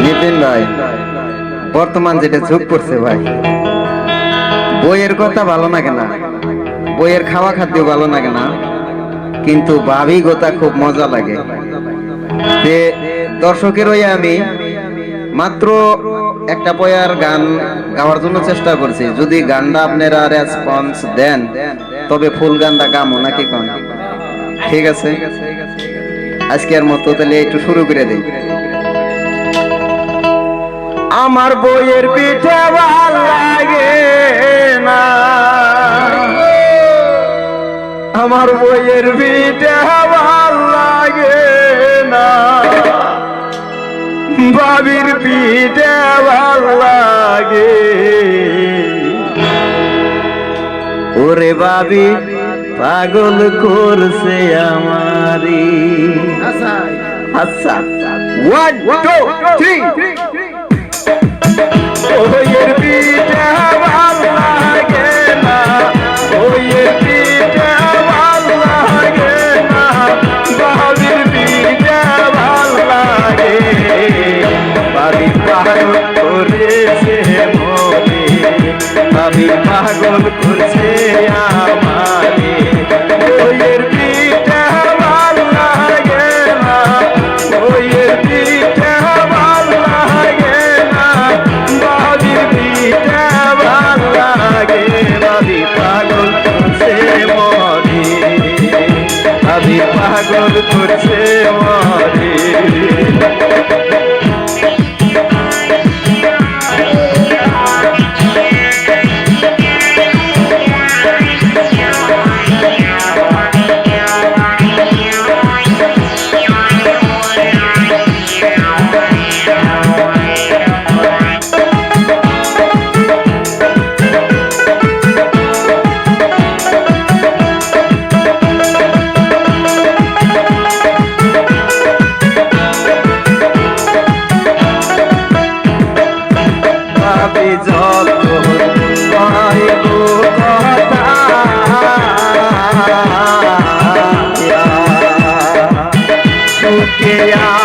নিতিন ভাই, বর্তমান যেটা যুগ করছে ভাই, বইয়ের কথা ভালো লাগে না, বইয়ের খাওয়া খাদ্য ভালো লাগে না, কিন্তু ভাবি গোতা খুব মজা লাগে। যে দর্শকের হয়ে আমি মাত্র একটা পয়ার গান গাওয়ার জন্য চেষ্টা করছি। যদি গানটা আপনারা রেসপন্স দেন তবে ফুল গানটা গামো নাকি কোন? ঠিক আছে, আজকের মতো তাহলে একটু শুরু করে দেই। আমার বইয়ের পিঠে ভাল লাগে না, আমার বইয়ের পিঠে ভাল লাগে না, বাবির পিঠে ভাল লাগে। ওরে বাবি পাগল করছে আমারি। আচ্ছা, 1 2 3। বইয়ের পিঠে ভাল লাগে না, বইয়ের পিঠে ভাল লাগে না, বাবির পিঠে ভাল লাগে। বাবি পাগল করেছে মনে, বাবি পাগল করছে আমারে। বইয়ের পিঠে ভাল লাগে না, বইয়ের পিঠে ভাল লাগে না, বাবির পিঠে ভাল লাগে। বাবি পাগল করছে মনে, বাবি পাগল করছে মনে।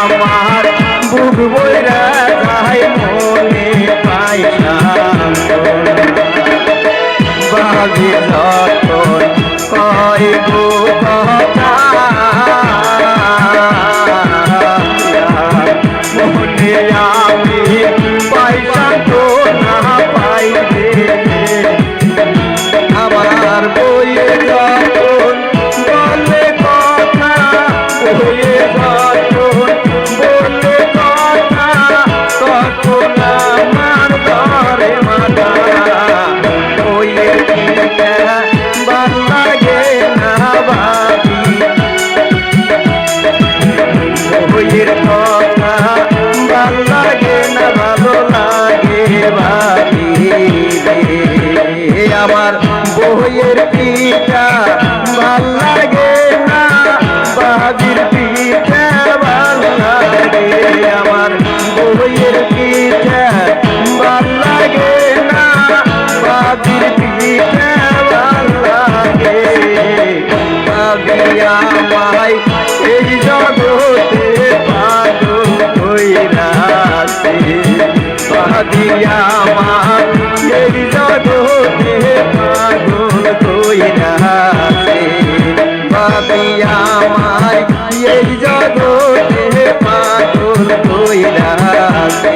আমার বুক বইরা যায় মনে পাই না, বাবি যখন কয় গো কথা মনে আমি পাইসা তো না পাই রে। আমার বইয়ে যখন বলে কথা, বইয়ে যখন বলে কথা, তখন আমার ঘরে মাথা। বইয়ে পিঠে ভাল লাগে না বাবি, বইয়ের কথা ভাল লাগে না, ভালো লাগে বাবি। আমার বইয়ের পিঠা ভাল লাগে না, বাবির পিঠা ভাল লাগে। আমার বইয়ের পিঠা ভাল লাগে না, বাবির পিঠা ভাল লাগে। বাবি আমায় এই জগতে পাগল কইরাছে, বাবি আমার এই জগতে পাগল কইরাছে, বাবি আমায় এই জগতে পাগল কইরাছে,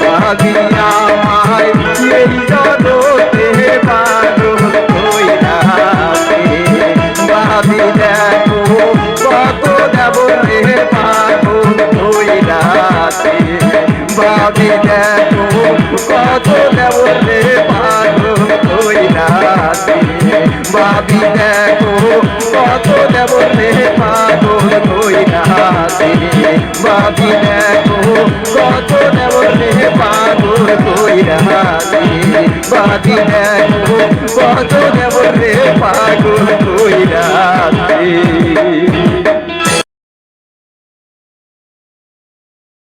বাবি আমায় এই জগতে পাগল কইরাছে। বাবি দেখো কত দেব রে পাগল কইরাছে, বাবি দেখো কত দেব রে পাগল কইরাছে, বাবি দেখো কত দেব রে পাগল কইরাছে, বাবি দেখো কত দেব রে পাগল কইরাছে, বাবি দেখো কত দেব রে পাগল